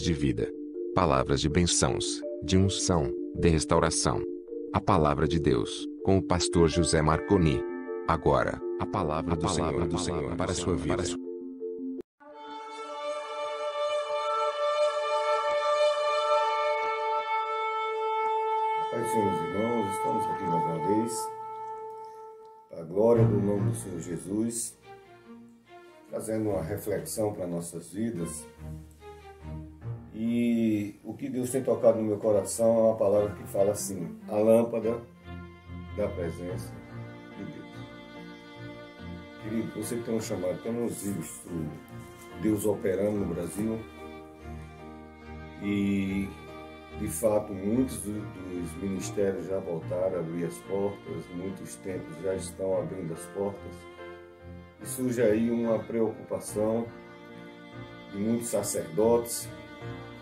palavras de vida, palavras de bênçãos, de unção, de restauração. A palavra de Deus, com o pastor José Marconi. Agora, a palavra do Senhor para a sua vida. Pai, senhores irmãos, estamos aqui mais uma vez, para a glória do nome do Senhor Jesus, trazendo uma reflexão para nossas vidas. E o que Deus tem tocado no meu coração é uma palavra que fala assim: a lâmpada da presença de Deus. Querido, você que tem um chamado, temos visto Deus operando no Brasil e, de fato, muitos dos ministérios já voltaram a abrir as portas, muitos templos já estão abrindo as portas. E surge aí uma preocupação de muitos sacerdotes,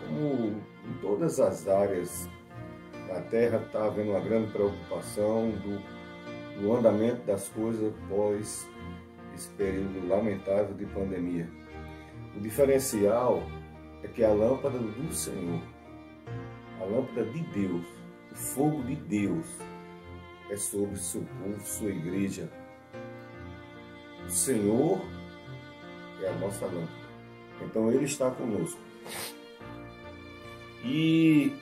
como em todas as áreas da terra está havendo uma grande preocupação do andamento das coisas após esse período lamentável de pandemia. O diferencial é que a lâmpada do Senhor, a lâmpada de Deus, o fogo de Deus é sobre o seu povo, sua igreja. O Senhor é a nossa lâmpada. Então Ele está conosco. E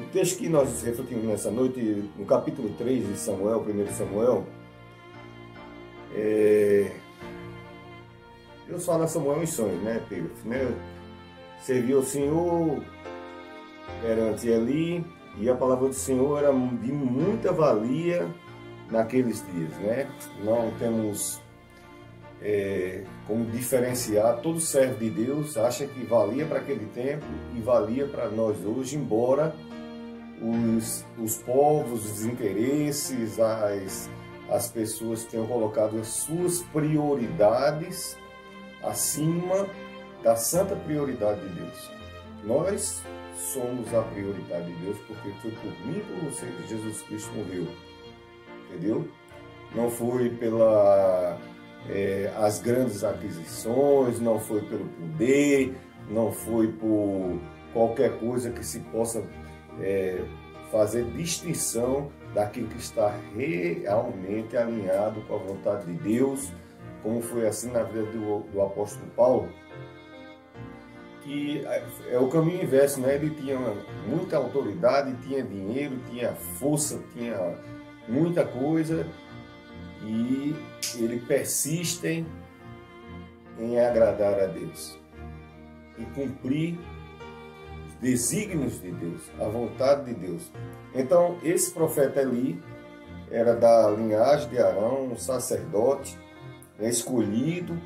o texto que nós refletimos nessa noite, no capítulo 3 de Samuel, 1 Samuel, Deus fala a Samuel em sonhos, né, Pedro? Né? Serviu ao Senhor perante Eli, e a palavra do Senhor era de muita valia naqueles dias, né? Não temos como diferenciar. Todo servo de Deus acha que valia para aquele tempo e valia para nós hoje, embora os povos, os interesses, as pessoas tenham colocado as suas prioridades acima da santa prioridade de Deus. Nós somos a prioridade de Deus, porque foi por mim e por você que Jesus Cristo morreu, entendeu? Não foi pela as grandes aquisições, não foi pelo poder, não foi por qualquer coisa que se possa fazer distinção daquilo que está realmente alinhado com a vontade de Deus, como foi assim na vida do apóstolo Paulo, que é o caminho inverso, né? Ele tinha muita autoridade, tinha dinheiro, tinha força, tinha muita coisa, e ele persiste em agradar a Deus e cumprir os desígnios de Deus, a vontade de Deus. Então, esse profeta Eli era da linhagem de Arão, um sacerdote escolhido,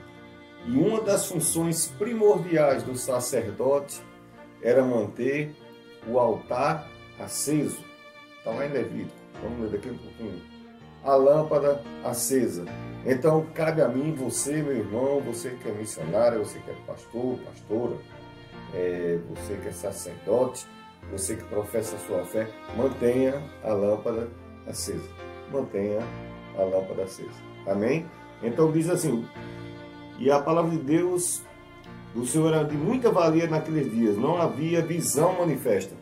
e uma das funções primordiais do sacerdote era manter o altar aceso. Está lá em Levítico, vamos ler daqui a pouquinho. A lâmpada acesa. Então, cabe a mim, você, meu irmão, você que é missionário, você que é pastor, pastora, você que é sacerdote, você que professa a sua fé, mantenha a lâmpada acesa. Mantenha a lâmpada acesa. Amém? Então, diz assim: e a palavra de Deus do Senhor era de muita valia naqueles dias, não havia visão manifesta.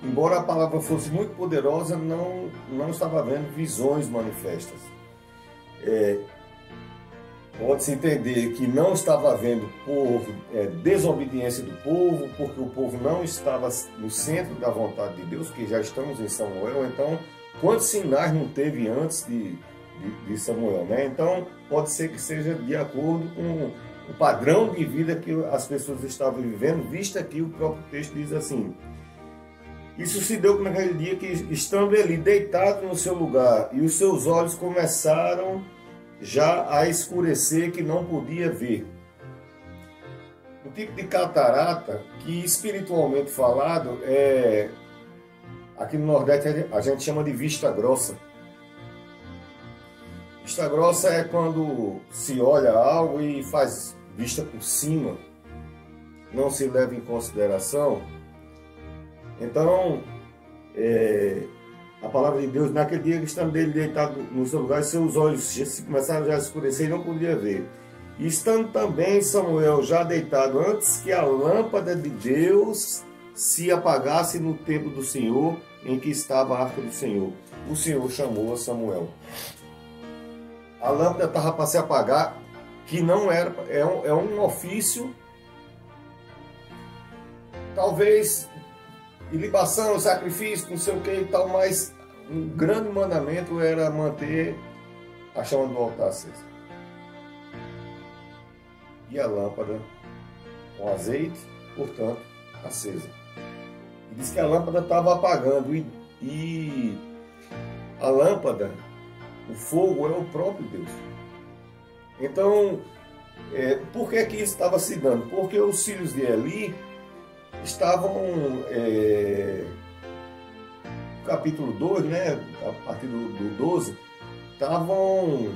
Embora a palavra fosse muito poderosa, não estava havendo visões manifestas. Pode-se entender que não estava havendo por desobediência do povo, porque o povo não estava no centro da vontade de Deus, que já estamos em Samuel. Então, quantos sinais não teve antes de Samuel, né? Então, pode ser que seja de acordo com o padrão de vida que as pessoas estavam vivendo, visto que o próprio texto diz assim: isso se deu naquele dia que, estando ele deitado no seu lugar, e os seus olhos começaram já a escurecer, que não podia ver. Um tipo de catarata que, espiritualmente falado, aqui no Nordeste a gente chama de vista grossa. Vista grossa é quando se olha algo e faz vista por cima, não se leva em consideração. Então, a palavra de Deus, naquele dia que estando ele deitado no seu lugar, seus olhos começaram já a escurecer e não podia ver. E estando também Samuel já deitado antes que a lâmpada de Deus se apagasse no templo do Senhor, em que estava a arca do Senhor, o Senhor chamou a Samuel. A lâmpada estava para se apagar, que não era, é um ofício, talvez de libação, sacrifício, não sei o que e tal, mas um grande mandamento era manter a chama do altar acesa. E a lâmpada com azeite, portanto, acesa. E diz que a lâmpada estava apagando, e a lâmpada, o fogo é o próprio Deus. Então, por que isso estava se dando? Porque os filhos de Eli estavam, no capítulo 2, né, a partir do 12, estavam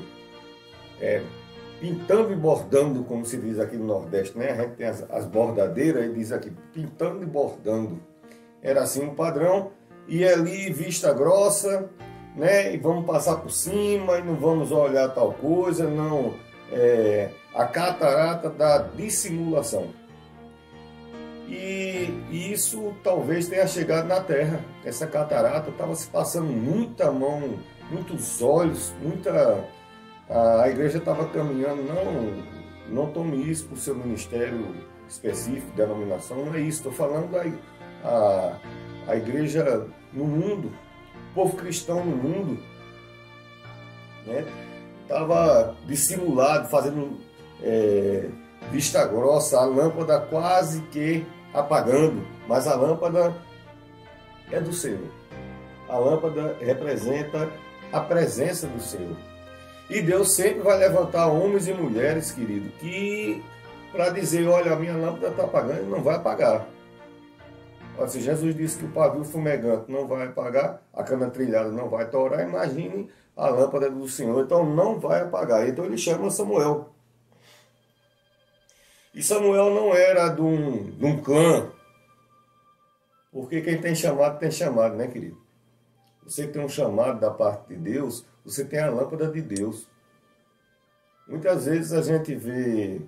pintando e bordando, como se diz aqui no Nordeste, né? A gente tem as bordadeiras, e diz aqui, pintando e bordando. Era assim um padrão, e ali vista grossa, né? E vamos passar por cima, e não vamos olhar tal coisa, não. A catarata da dissimulação. E isso talvez tenha chegado na terra. Essa catarata estava se passando muita mão, muitos olhos, a igreja estava caminhando, não tome isso para o seu ministério específico, denominação, não é isso. Estou falando a igreja no mundo, o povo cristão no mundo, né? Estava dissimulado, fazendo vista grossa, a lâmpada quase que apagando, mas a lâmpada é do Senhor. A lâmpada representa a presença do Senhor. E Deus sempre vai levantar homens e mulheres, querido, que para dizer, olha, a minha lâmpada está apagando, ele não vai apagar. Se Jesus disse que o pavio fumegante não vai apagar, a cana trilhada não vai torar, imagine a lâmpada do Senhor, então não vai apagar. Então ele chama Samuel. E Samuel não era de um clã, porque quem tem chamado, né, querido? Você que tem um chamado da parte de Deus, você tem a lâmpada de Deus. Muitas vezes a gente vê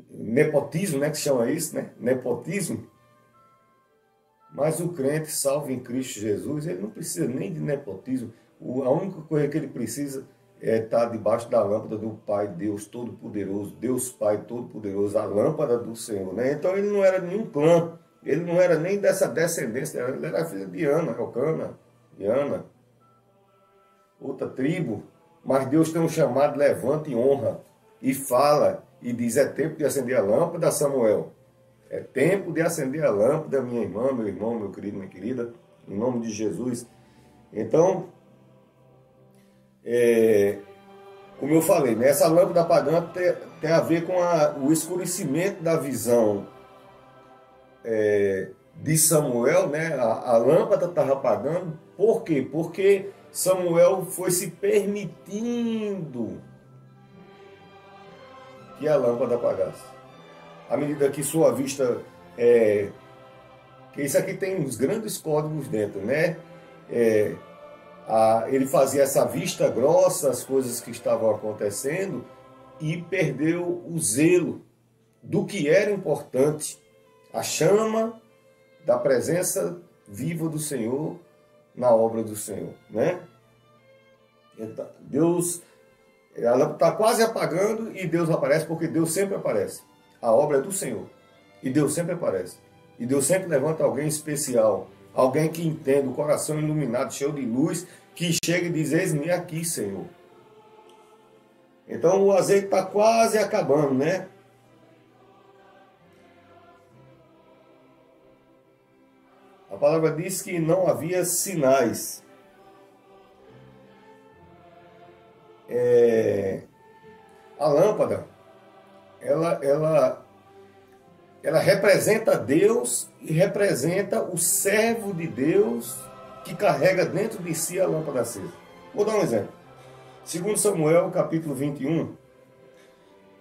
nepotismo, né, que chama isso, né? Nepotismo. Mas o crente salvo em Cristo Jesus, ele não precisa nem de nepotismo. A única coisa que ele precisa é estar debaixo da lâmpada do Pai, Deus Todo-Poderoso, Deus Pai Todo-Poderoso, a lâmpada do Senhor, né? Então ele não era nenhum clã, ele não era nem dessa descendência, ele era filho de Ana, Elcana, de Ana, outra tribo. Mas Deus tem um chamado, levanta e honra, e fala, e diz, é tempo de acender a lâmpada, Samuel. É tempo de acender a lâmpada, minha irmã, meu irmão, meu querido, minha querida, em nome de Jesus. Então, como eu falei, né, essa lâmpada apagante tem a ver com o escurecimento da visão de Samuel, né? A lâmpada estava apagando. Por quê? Porque Samuel foi se permitindo que a lâmpada apagasse. À medida que sua vista... que isso aqui tem uns grandes códigos dentro, né? Ele fazia essa vista grossa, as coisas que estavam acontecendo, e perdeu o zelo do que era importante. A chama da presença viva do Senhor na obra do Senhor, né? Então, Deus... A lâmpada está quase apagando e Deus aparece, porque Deus sempre aparece. A obra é do Senhor. E Deus sempre aparece. E Deus sempre levanta alguém especial. Alguém que entende, o coração iluminado, cheio de luz, que chega e diz, eis-me aqui, Senhor. Então o azeite está quase acabando, né? A palavra diz que não havia sinais. A lâmpada, ela representa Deus e representa o servo de Deus que carrega dentro de si a lâmpada acesa. Vou dar um exemplo. Segundo Samuel, capítulo 21,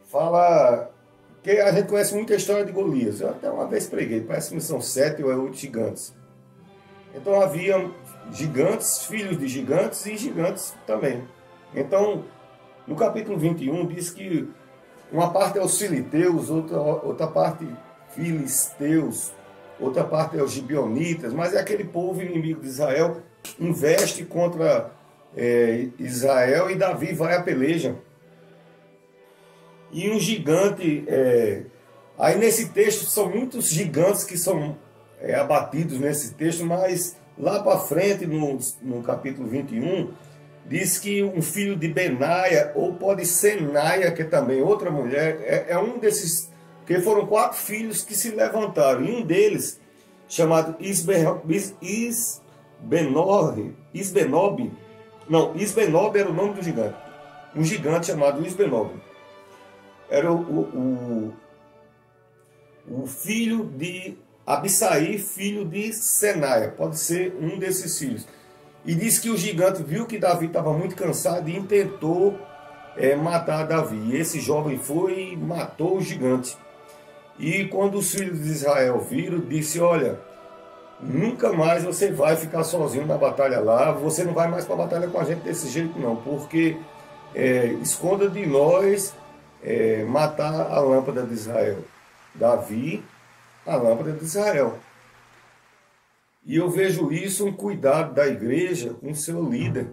fala que a gente conhece muita história de Golias. Eu até uma vez preguei, parece que são 7 ou 8 gigantes. Então havia gigantes, filhos de gigantes e gigantes também. Então, No capítulo 21 diz que uma parte é os filisteus, outra parte filisteus, outra parte é os gibeonitas, mas é aquele povo inimigo de Israel, investe contra Israel, e Davi vai à peleja. E um gigante, aí nesse texto são muitos gigantes que são abatidos nesse texto, mas lá para frente, no capítulo 21, diz que um filho de Benaia, ou pode ser Naia, que é também outra mulher, é um desses, porque foram 4 filhos que se levantaram, e um deles, chamado Isbenob era o nome do gigante, um gigante chamado Isbenob, era o filho de Abissaí, filho de Senaia, pode ser um desses filhos. E diz que o gigante viu que Davi estava muito cansado e intentou matar Davi. E esse jovem foi e matou o gigante. E quando os filhos de Israel viram, disse: olha, nunca mais você vai ficar sozinho na batalha lá, você não vai mais para a batalha com a gente desse jeito não, porque esconda de nós matar a lâmpada de Israel. Davi, a lâmpada de Israel. E eu vejo isso, um cuidado da igreja com seu líder,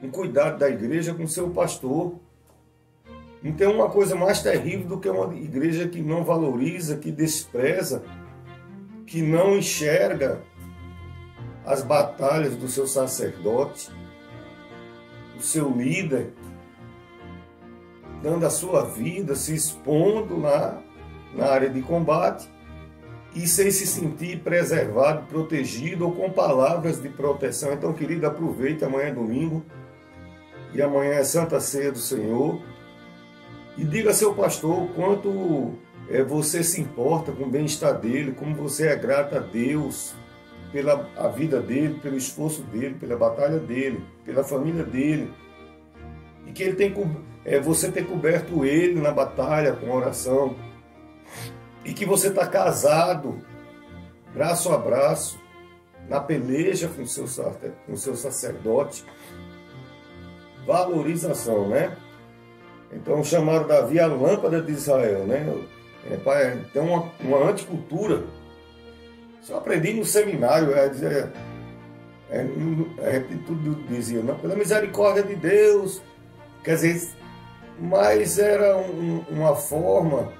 um cuidado da igreja com seu pastor. Não tem uma coisa mais terrível do que uma igreja que não valoriza, que despreza, que não enxerga as batalhas do seu sacerdote, do seu líder, dando a sua vida, se expondo lá na área de combate, e sem se sentir preservado, protegido ou com palavras de proteção. Então, querido, aproveite, amanhã é domingo e amanhã é Santa Ceia do Senhor, e diga ao seu pastor o quanto você se importa com o bem-estar dele, como você é grato a Deus pela a vida dele, pelo esforço dele, pela batalha dele, pela família dele, e que ele tem, você tem coberto ele na batalha com oração, e que você está casado, braço a braço, na peleja com seu sacerdote. Valorização, né? Então chamaram Davi a lâmpada de Israel, né? Tem uma anticultura. Isso eu aprendi no seminário, tudo dizia, não, pela misericórdia de Deus, quer dizer, mas era uma forma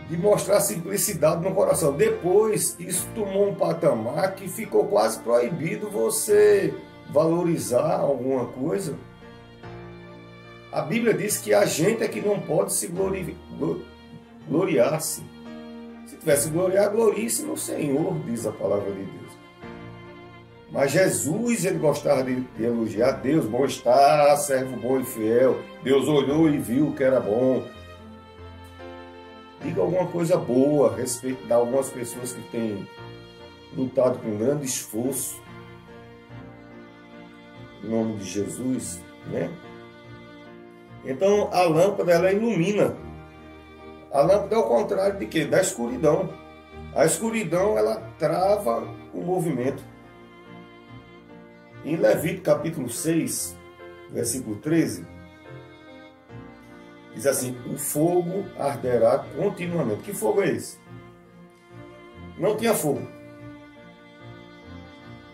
de mostrar simplicidade no coração. Depois, isso tomou um patamar que ficou quase proibido você valorizar alguma coisa. A Bíblia diz que a gente é que não pode se gloriar-se. Se tivesse gloriar, glorie-se no Senhor, diz a palavra de Deus. Mas Jesus, ele gostava de elogiar Deus, bom está, servo bom e fiel. Deus olhou e viu que era bom. Diga alguma coisa boa a respeito de algumas pessoas que têm lutado com grande esforço em nome de Jesus, né? Então a lâmpada, ela ilumina. A lâmpada é o contrário de quê? Da escuridão. A escuridão, ela trava o movimento. Em Levítico capítulo 6, versículo 13, diz assim: o fogo arderá continuamente. Que fogo é esse? Não tinha fogo.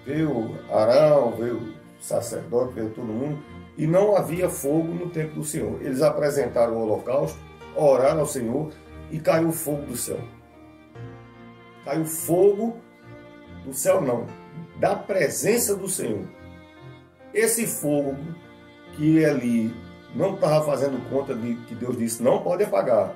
Veio Arão, veio o sacerdote, veio todo mundo, e não havia fogo no templo do Senhor. Eles apresentaram o holocausto, oraram ao Senhor, e caiu fogo do céu. Caiu fogo do céu, não, da presença do Senhor. Esse fogo que ali não estava fazendo conta de que Deus disse não pode apagar,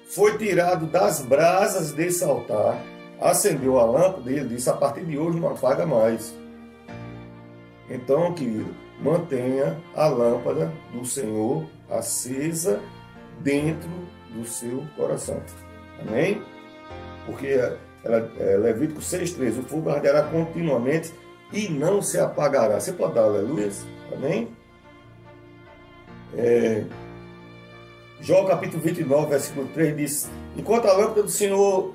foi tirado das brasas desse altar, acendeu a lâmpada e ele disse: a partir de hoje não apaga mais. Então, querido, mantenha a lâmpada do Senhor acesa dentro do seu coração. Amém? Porque Levítico 6,3, o fogo arderá continuamente e não se apagará. Você pode dar aleluia? Amém? João capítulo 29, versículo 3 diz: enquanto a lâmpada do Senhor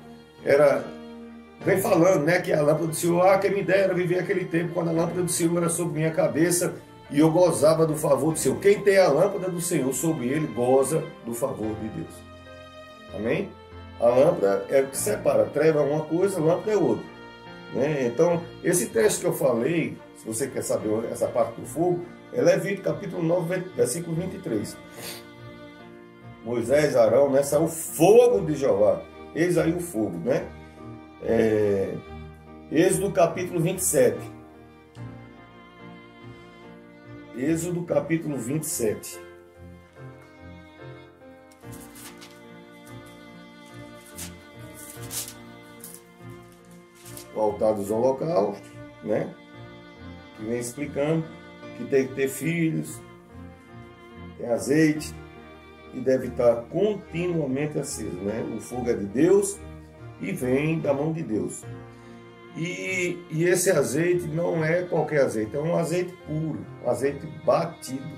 vem falando, né, que a lâmpada do Senhor, quem me dera viver aquele tempo quando a lâmpada do Senhor era sobre minha cabeça e eu gozava do favor do Senhor. Quem tem a lâmpada do Senhor sobre ele, goza do favor de Deus. Amém? A lâmpada é o que separa. Treva é uma coisa, lâmpada é outra. Né? Então, esse texto que eu falei, se você quer saber essa parte do fogo, é Levítico, capítulo 9, versículo 23. Moisés, Arão, né, saiu o fogo de Jeová. Eis aí o fogo, né? Êxodo, capítulo 27. Êxodo, capítulo 27. O altar dos holocaustos, né? Que vem explicando que tem que ter filhos, tem azeite, e deve estar continuamente aceso, né? O fogo é de Deus e vem da mão de Deus. E esse azeite não é qualquer azeite, é um azeite puro, um azeite batido.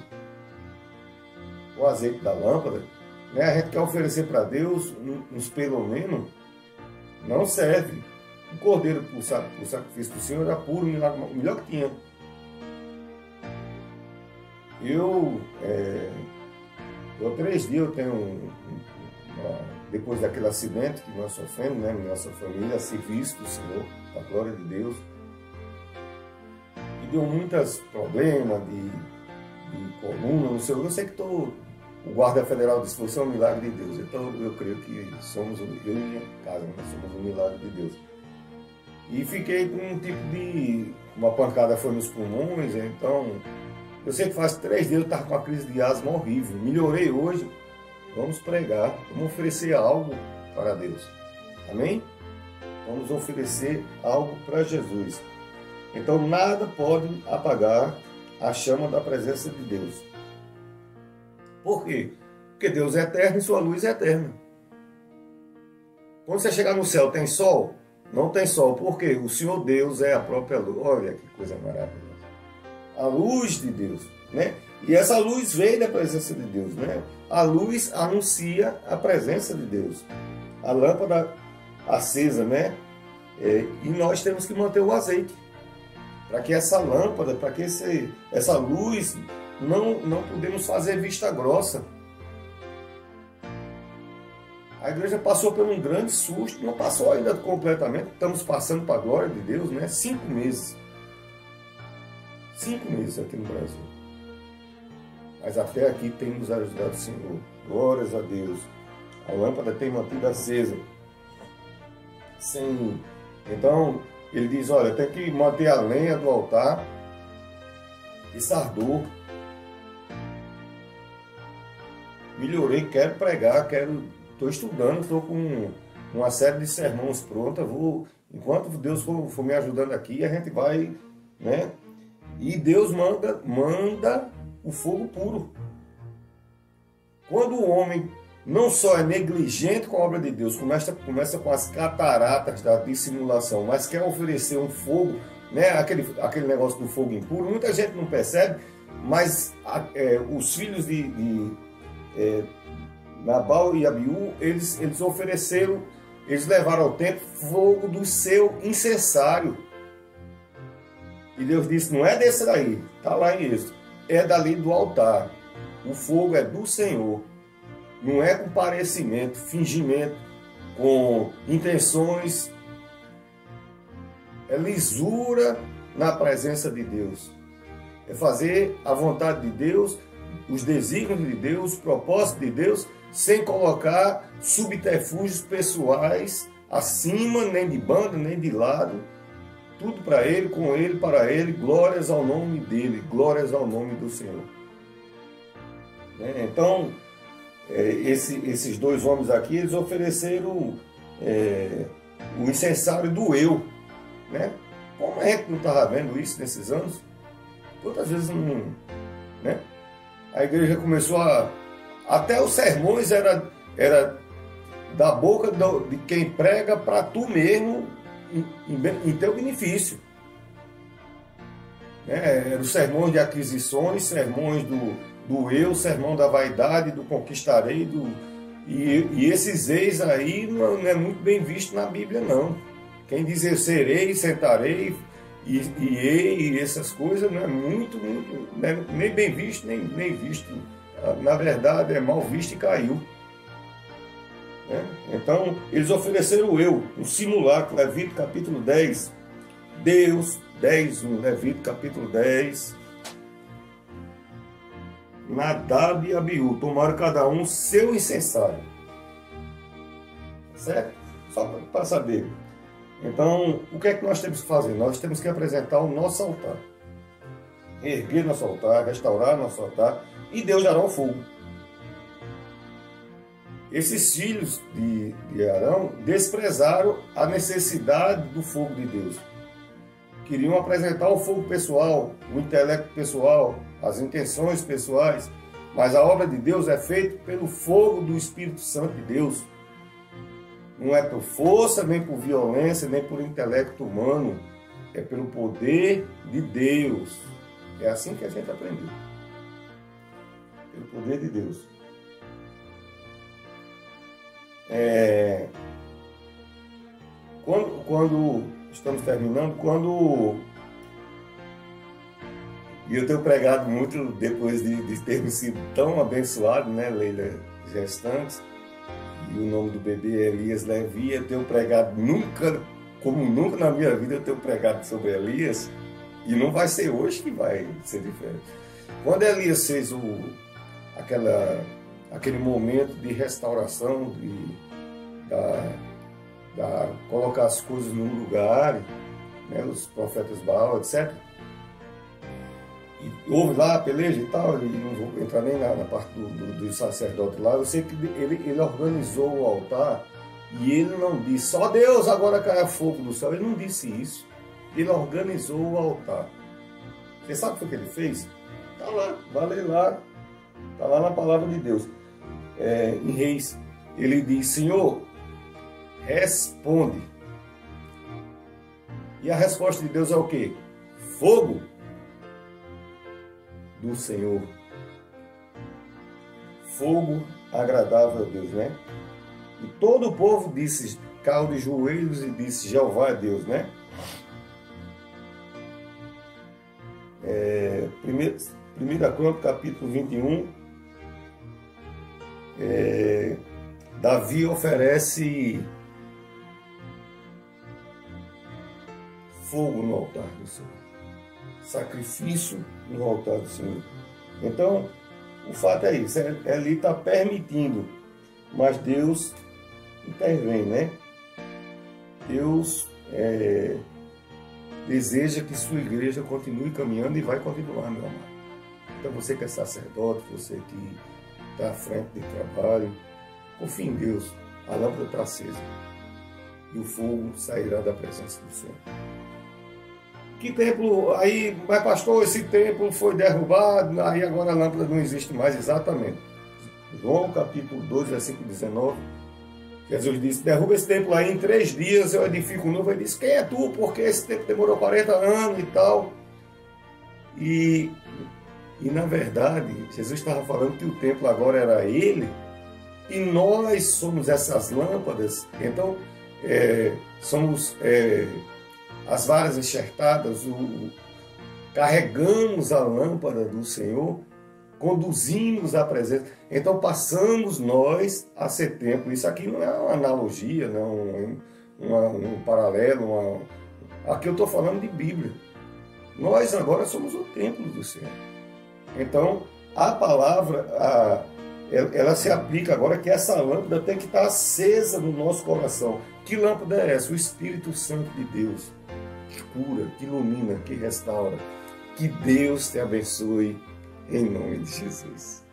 O azeite da lâmpada, né? A gente quer oferecer para Deus uns pelo menos, não serve. O cordeiro por sacrifício do Senhor era puro, o melhor que tinha. Há 3 dias eu tenho, depois daquele acidente que nós sofremos, né, nossa família, a serviço do Senhor, a glória de Deus, e deu muitos problemas de coluna, não sei, eu sei que o guarda federal disse que foi um milagre de Deus, então eu creio que somos, eu e minha casa, nós somos um milagre de Deus. E fiquei com um tipo de, uma pancada foi nos pulmões, então eu sei que faz 3 dias eu estava com uma crise de asma horrível. Melhorei hoje. Vamos pregar. Vamos oferecer algo para Deus. Amém? Vamos oferecer algo para Jesus. Então nada pode apagar a chama da presença de Deus. Por quê? Porque Deus é eterno e sua luz é eterna. Quando você chegar no céu, tem sol? Não tem sol. Por quê? O Senhor Deus é a própria luz. Olha que coisa maravilhosa. A luz de Deus, né? E essa luz veio da presença de Deus, né? A luz anuncia a presença de Deus. A lâmpada acesa, né? E nós temos que manter o azeite. Para que essa lâmpada, para que essa luz, não podemos fazer vista grossa. A igreja passou por um grande susto, não passou ainda completamente, estamos passando para a glória de Deus, né? 5 meses. 5 meses aqui no Brasil. Mas até aqui tem nos ajudado o Senhor. Glórias a Deus. A lâmpada tem mantido acesa. Sim. Então, ele diz, olha, tem que manter a lenha do altar e ardor. Melhorei, quero pregar, estou estudando, estou com uma série de sermões pronta. Enquanto Deus for me ajudando aqui, a gente vai, né? E Deus manda o fogo puro. Quando o homem não só é negligente com a obra de Deus, começa com as cataratas da dissimulação, mas quer oferecer um fogo, né? aquele negócio do fogo impuro, muita gente não percebe, mas os filhos de Nabal e Abiú, eles ofereceram, eles levaram ao templo fogo do seu incensário. E Deus disse, não é desse daí, está lá em Êxodo, é dali do altar. O fogo é do Senhor, não é com parecimento, fingimento, com intenções, é lisura na presença de Deus. É fazer a vontade de Deus, os desígnios de Deus, os propósitos de Deus, sem colocar subterfúgios pessoais acima, nem de banda, nem de lado. Tudo para Ele, com Ele, para Ele, glórias ao nome dEle, glórias ao nome do Senhor. Então, esses 2 homens aqui, eles ofereceram o incensário do eu. Né? Como a gente não estava vendo isso nesses anos? Quantas vezes não... Né? A igreja começou até os sermões era da boca de quem prega para tu mesmo, em teu benefício. Eram sermões de aquisições, sermões do eu, sermão da vaidade, do conquistarei, e esses eis aí não é muito bem visto na Bíblia, não. Quem diz eu serei, sentarei E essas coisas não é muito, né, nem bem visto, nem visto. Na verdade, é mal visto e caiu. Né? Então, eles ofereceram um simulacro, Levítico capítulo 10, Deus, 10:1, Levítico capítulo 10, Nadab e Abiú tomaram cada um seu incensário. Certo? Só para saber. Então, o que é que nós temos que fazer? Nós temos que apresentar o nosso altar. Erguer nosso altar, restaurar nosso altar, e Deus dará o fogo. Esses filhos de Arão desprezaram a necessidade do fogo de Deus. Queriam apresentar o fogo pessoal, o intelecto pessoal, as intenções pessoais, mas a obra de Deus é feita pelo fogo do Espírito Santo de Deus. Não é por força, nem por violência, nem por intelecto humano. É pelo poder de Deus. É assim que a gente aprendeu. Pelo poder de Deus. Quando estamos terminando, e eu tenho pregado muito depois de termos sido tão abençoados, né, Leila, gestantes, e o nome do bebê é Elias Levi. Eu tenho pregado como nunca na minha vida eu tenho pregado sobre Elias, e não vai ser hoje que vai ser diferente. Quando Elias fez aquele momento de restauração, colocar as coisas no lugar, né, os profetas Baal, etc. E houve lá a peleja e tal, e não vou entrar nem na parte do sacerdote lá. Eu sei que ele organizou o altar e ele não disse, só Deus agora cai fogo do céu. Ele não disse isso. Ele organizou o altar. Você sabe o que ele fez? Está lá, vai ler lá. Está lá na palavra de Deus. Em Reis, ele diz, Senhor, responde. E a resposta de Deus é o quê? Fogo do Senhor. Fogo agradável a Deus, né? E todo o povo disse, caiu de joelhos e disse, Jeová é Deus, né? 1 Crônicas, capítulo 21, Davi oferece fogo no altar do Senhor. Sacrifício no altar do Senhor. Então, o fato é isso. Ele está permitindo, mas Deus intervém, né? Deus deseja que sua igreja continue caminhando e vai continuar, meu amado. Então, você que é sacerdote, você que está à frente de trabalho, confie em Deus. A lâmpada está acesa e o fogo sairá da presença do Senhor. Que templo? Aí, mas pastor, esse templo foi derrubado, aí agora a lâmpada não existe mais. Exatamente. João capítulo 2, versículo 19. Jesus disse, derruba esse templo aí, em 3 dias eu edifico um novo. Ele disse, quem é tu? Porque esse templo demorou 40 anos e tal. E na verdade, Jesus estava falando que o templo agora era ele, e nós somos essas lâmpadas. Então, somos as varas enxertadas, carregamos a lâmpada do Senhor, conduzimos a presença. Então passamos nós a ser templo. Isso aqui não é uma analogia, não um paralelo. Aqui eu estou falando de Bíblia. Nós agora somos o templo do Senhor. Então a palavra, ela se aplica agora que essa lâmpada tem que estar acesa no nosso coração. Que lâmpada é essa? O Espírito Santo de Deus, que cura, que ilumina, que restaura. Que Deus te abençoe, em nome de Jesus.